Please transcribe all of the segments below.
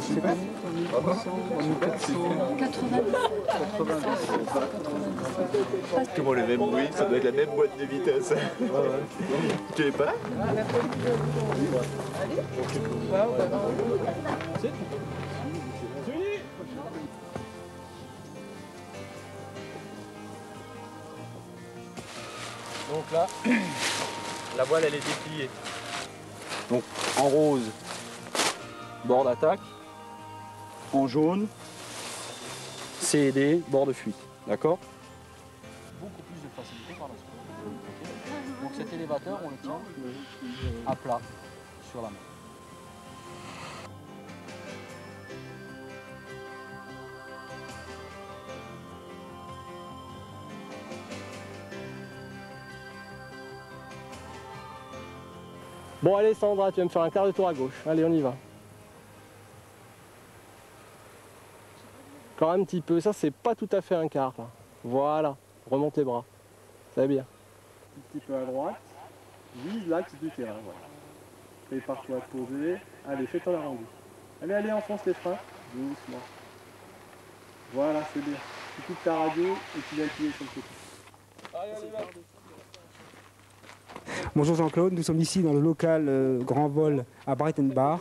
C'est pas 90. Comment le même bruit, ça doit être la même boîte de vitesse. Tu es pas? Donc là, la voile elle est dépliée. Donc en rose, bord d'attaque. En jaune, C et D, bord de fuite. D'accord? Beaucoup plus de facilité par la suite. Donc cet élévateur, on le tient à plat sur la main. Bon allez Sandra, tu vas me faire un quart de tour à gauche. Allez, on y va. Encore un petit peu, ça c'est pas tout à fait un quart là. Voilà, remonte les bras. C'est bien. Un petit peu à droite, vise l'axe du terrain. Voilà. Prépare-toi à te poser. Allez, fais-toi la rendue. Allez, allez, enfonce les freins. Doucement. Voilà, c'est bien. Tu coupes ta radio et tu vas appuyer sur le côté. Allez, allez, là. Bonjour Jean-Claude, nous sommes ici dans le local Grand Vol à Brighton Bar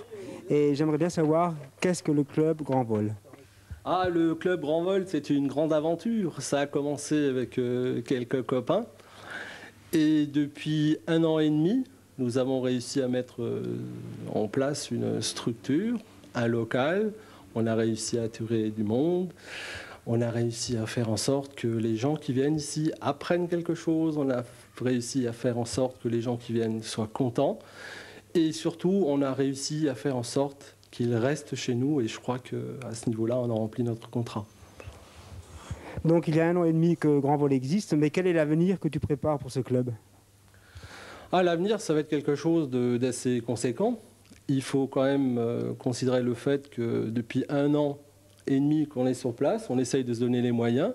et j'aimerais bien savoir qu'est-ce que le club Grand Vol. Ah, le club Grand Vol, c'est une grande aventure. Ça a commencé avec quelques copains. Et depuis 1 an et demi, nous avons réussi à mettre en place une structure, un local. On a réussi à attirer du monde. On a réussi à faire en sorte que les gens qui viennent ici apprennent quelque chose. On a réussi à faire en sorte que les gens qui viennent soient contents. Et surtout, on a réussi à faire en sorte qu'ils restent chez nous. Et je crois qu'à ce niveau-là, on a rempli notre contrat. Donc il y a 1 an et demi que Grand Vol existe, mais quel est l'avenir que tu prépares pour ce club? À l'avenir, ça va être quelque chose d'assez conséquent. Il faut quand même considérer le fait que depuis 1 an et demi qu'on est sur place, on essaye de se donner les moyens.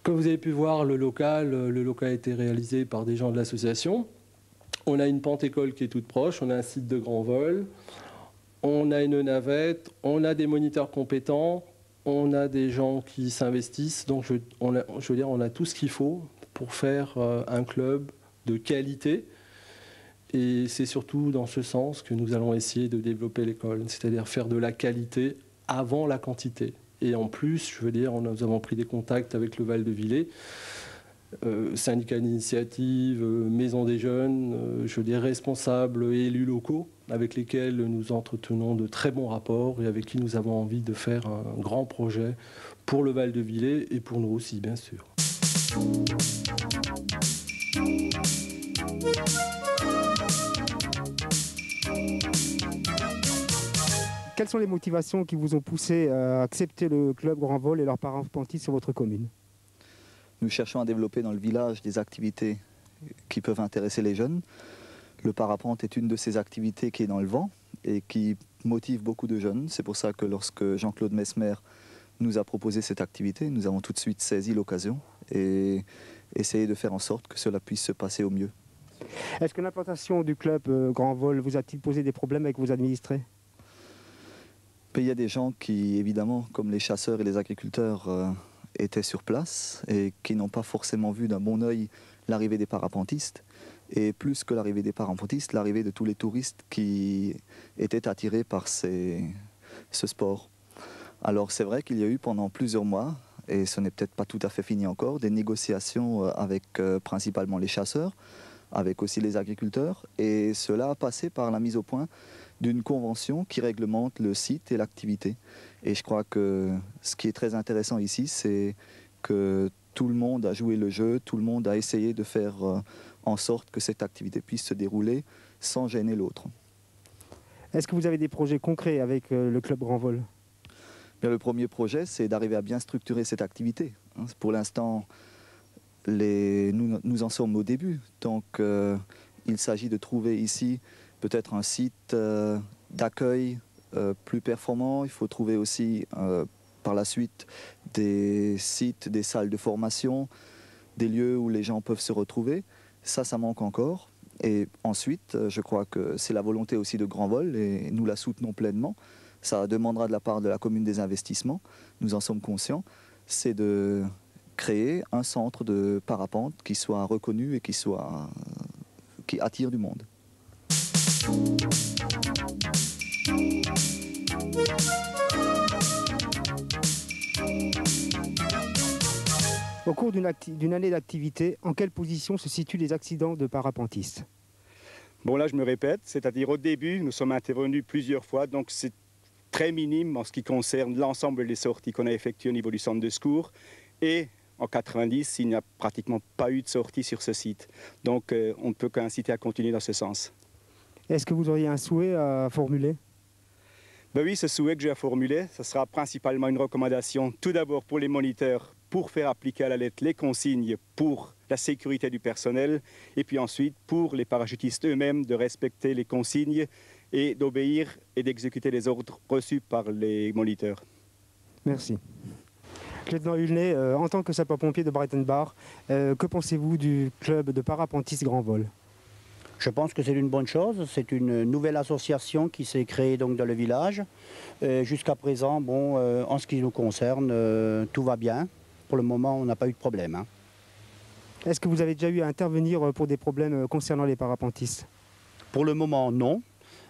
Comme vous avez pu voir, le local a été réalisé par des gens de l'association. On a une pente-école qui est toute proche, on a un site de Grand Vol, on a une navette, on a des moniteurs compétents, on a des gens qui s'investissent. Donc je veux dire, on a tout ce qu'il faut pour faire un club de qualité. Et c'est surtout dans ce sens que nous allons essayer de développer l'école, c'est-à-dire faire de la qualité avant la quantité. Et en plus, je veux dire, nous avons pris des contacts avec le Val-de-Villers, syndicat d'initiative, maison des jeunes, je veux dire, responsables et élus locaux, avec lesquels nous entretenons de très bons rapports et avec qui nous avons envie de faire un grand projet pour le Val-de-Villers et pour nous aussi, bien sûr. Quelles sont les motivations qui vous ont poussé à accepter le club Grand Vol et leur parapentisme sur votre commune? Nous cherchons à développer dans le village des activités qui peuvent intéresser les jeunes. Le parapente est une de ces activités qui est dans le vent et qui motive beaucoup de jeunes. C'est pour ça que lorsque Jean-Claude Mesmer nous a proposé cette activité, nous avons tout de suite saisi l'occasion et essayé de faire en sorte que cela puisse se passer au mieux. Est-ce que l'implantation du club Grand Vol vous a-t-il posé des problèmes avec vos administrés? Il y a des gens qui, évidemment, comme les chasseurs et les agriculteurs, étaient sur place et qui n'ont pas forcément vu d'un bon œil l'arrivée des parapentistes. Et plus que l'arrivée des parapentistes, l'arrivée de tous les touristes qui étaient attirés par ce sport. Alors c'est vrai qu'il y a eu pendant plusieurs mois, et ce n'est peut-être pas tout à fait fini encore, des négociations avec principalement les chasseurs, avec aussi les agriculteurs, et cela a passé par la mise au point d'une convention qui réglemente le site et l'activité. Et je crois que ce qui est très intéressant ici, c'est que tout le monde a joué le jeu, tout le monde a essayé de faire en sorte que cette activité puisse se dérouler sans gêner l'autre. Est-ce que vous avez des projets concrets avec le club Grand Vol? Bien, le premier projet, c'est d'arriver à bien structurer cette activité. Pour l'instant, nous en sommes au début. Donc, il s'agit de trouver ici peut-être un site d'accueil plus performant. Il faut trouver aussi par la suite des sites, des salles de formation. des lieux où les gens peuvent se retrouver. Ça manque encore. Et ensuite, je crois que c'est la volonté aussi de Grand Vol et nous la soutenons pleinement. Ça demandera de la part de la commune des investissements, nous en sommes conscients, c'est de créer un centre de parapente qui soit reconnu et qui attire du monde. Au cours d'une année d'activité, en quelle position se situent les accidents de parapentistes? Bon, là je me répète, c'est-à-dire au début nous sommes intervenus plusieurs fois, donc c'est très minime en ce qui concerne l'ensemble des sorties qu'on a effectuées au niveau du centre de secours. Et en 90, il n'y a pratiquement pas eu de sortie sur ce site. Donc on ne peut qu'inciter à continuer dans ce sens. Est-ce que vous auriez un souhait à formuler? Ben oui, ce souhait que j'ai à formuler, ce sera principalement une recommandation, tout d'abord pour les moniteurs, pour faire appliquer à la lettre les consignes pour la sécurité du personnel, et puis ensuite pour les parachutistes eux-mêmes de respecter les consignes et d'obéir et d'exécuter les ordres reçus par les moniteurs. Merci. Lieutenant Hulnet, en tant que sapeur-pompier de Breitenbach, que pensez-vous du club de parapentistes Grand Vol? Je pense que c'est une bonne chose. C'est une nouvelle association qui s'est créée donc dans le village. Jusqu'à présent, bon, en ce qui nous concerne, tout va bien. Pour le moment, on n'a pas eu de problème. Hein. Est-ce que vous avez déjà eu à intervenir pour des problèmes concernant les parapentistes? Pour le moment, non.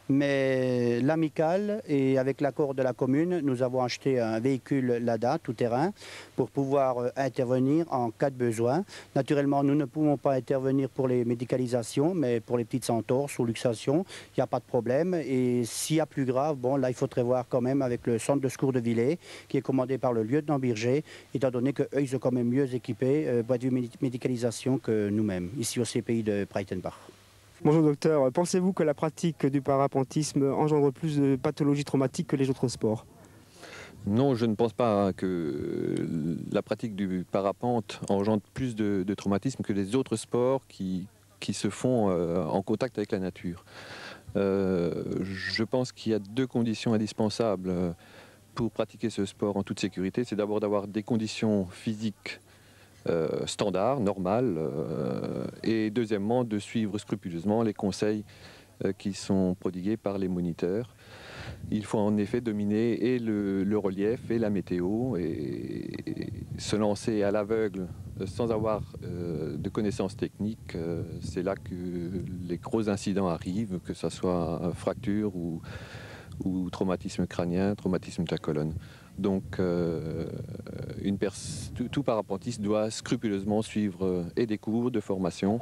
Mais l'amicale et avec l'accord de la commune, nous avons acheté un véhicule Lada tout-terrain pour pouvoir intervenir en cas de besoin. Naturellement, nous ne pouvons pas intervenir pour les médicalisations, mais pour les petites entorses ou luxations, il n'y a pas de problème. Et s'il y a plus grave, bon, là, il faudrait voir quand même avec le centre de secours de Villers, qui est commandé par le lieutenant Birger, étant donné qu'eux, ils sont quand même mieux équipés, point de vue médicalisation que nous-mêmes, ici au CPI de Breitenbach. Bonjour docteur, pensez-vous que la pratique du parapentisme engendre plus de pathologies traumatiques que les autres sports? Non, je ne pense pas que la pratique du parapente engendre plus de traumatisme que les autres sports qui se font en contact avec la nature. Je pense qu'il y a deux conditions indispensables pour pratiquer ce sport en toute sécurité. C'est d'abord d'avoir des conditions physiques standard, normal, et deuxièmement de suivre scrupuleusement les conseils qui sont prodigués par les moniteurs. Il faut en effet dominer et le relief et la météo et se lancer à l'aveugle sans avoir de connaissances techniques. C'est là que les gros incidents arrivent, que ce soit fracture ou traumatisme crânien, traumatisme de la colonne. Donc tout parapentiste doit scrupuleusement suivre et des cours de formation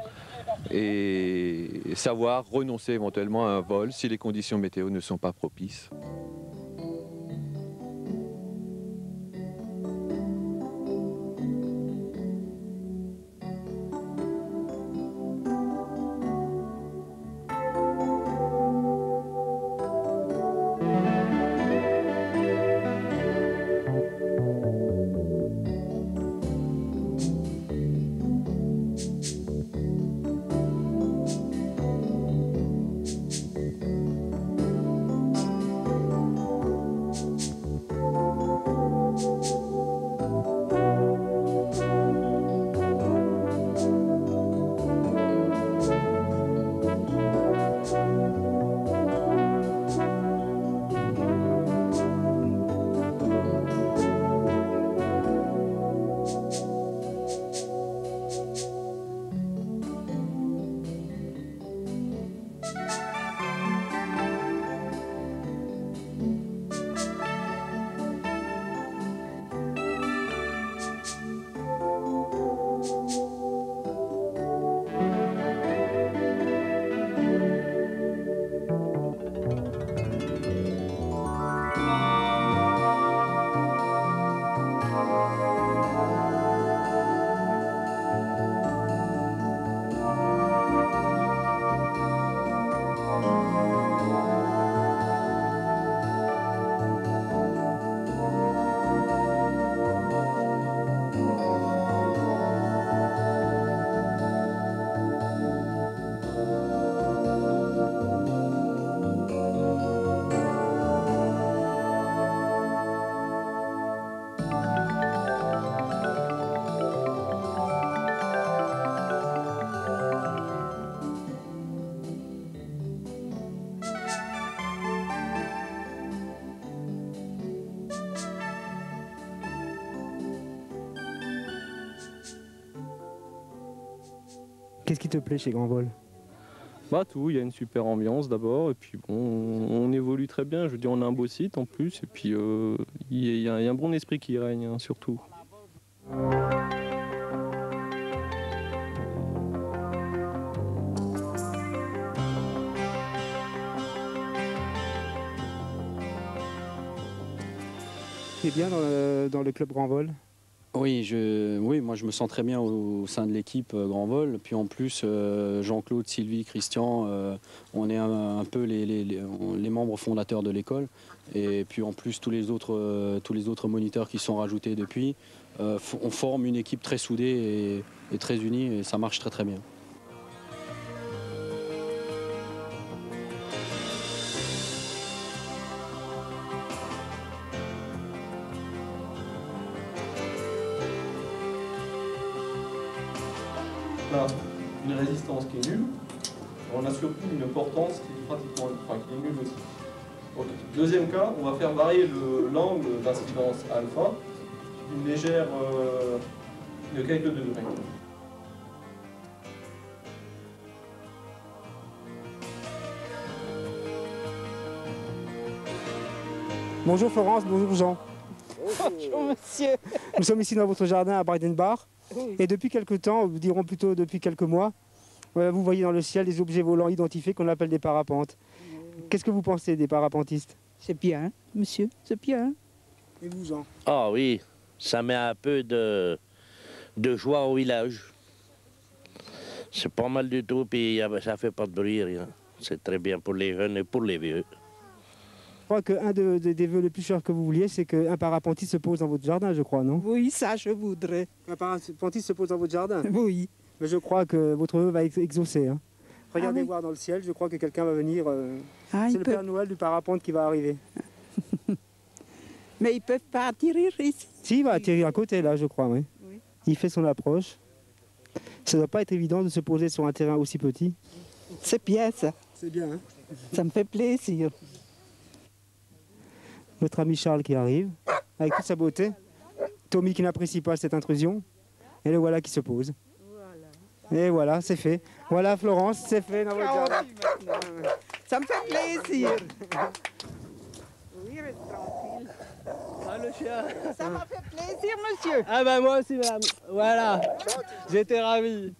et savoir renoncer éventuellement à un vol si les conditions météo ne sont pas propices. Qu'est-ce qui te plaît chez Grand Vol? Bah tout, il y a une super ambiance d'abord, et puis bon, on évolue très bien, je veux dire on a un beau site en plus, et puis il y a un bon esprit qui règne hein, surtout. Tu es bien dans le club Grand Vol? Oui, moi je me sens très bien au sein de l'équipe Grand Vol. Puis en plus, Jean-Claude, Sylvie, Christian, on est un peu les membres fondateurs de l'école. Et puis en plus, tous les autres moniteurs qui sont rajoutés depuis, on forme une équipe très soudée et très unie et ça marche très très bien. On a une résistance qui est nulle, on a surtout une portance qui est pratiquement qui est nulle aussi. Donc, deuxième cas, on va faire varier l'angle d'incidence alpha d'une légère de quelques degrés. Bonjour Florence, bonjour Jean. Bonjour monsieur. Nous sommes ici dans votre jardin à Breitenbach. Oui. Et depuis quelque temps, nous dirons plutôt depuis quelques mois, vous voyez dans le ciel des objets volants identifiés qu'on appelle des parapentes. Qu'est-ce que vous pensez des parapentistes? C'est bien, monsieur, c'est bien. Et vous Jean? Ah oui, ça met un peu de joie au village. C'est pas mal du tout, puis ça fait pas de bruit, rien. C'est très bien pour les jeunes et pour les vieux. Je crois qu'un des vœux les plus chers que vous vouliez, c'est qu'un parapentiste se pose dans votre jardin, je crois, non? Oui, ça je voudrais. Un parapentiste se pose dans votre jardin? Oui. Mais je crois que votre vœu va être exaucé. Hein. Regardez oui. voir dans le ciel, je crois que quelqu'un va venir. Ah, c'est le Père Noël du parapente qui va arriver. Mais ils ne peuvent pas atterrir ici. Si, il va atterrir à côté, là, je crois, oui. Oui. Il fait son approche. Ça ne doit pas être évident de se poser sur un terrain aussi petit. C'est bien ça. C'est bien, hein? Ça me fait plaisir. Notre ami Charles qui arrive, avec toute sa beauté. Tommy qui n'apprécie pas cette intrusion. Et le voilà qui se pose. Voilà. Et voilà, c'est fait. Voilà Florence, c'est fait dans votre jardin. Ça me fait plaisir. Oui, reste tranquille. Ah le chien. Ça m'a fait plaisir, monsieur. Ah bah moi aussi madame. Voilà. J'étais ravi.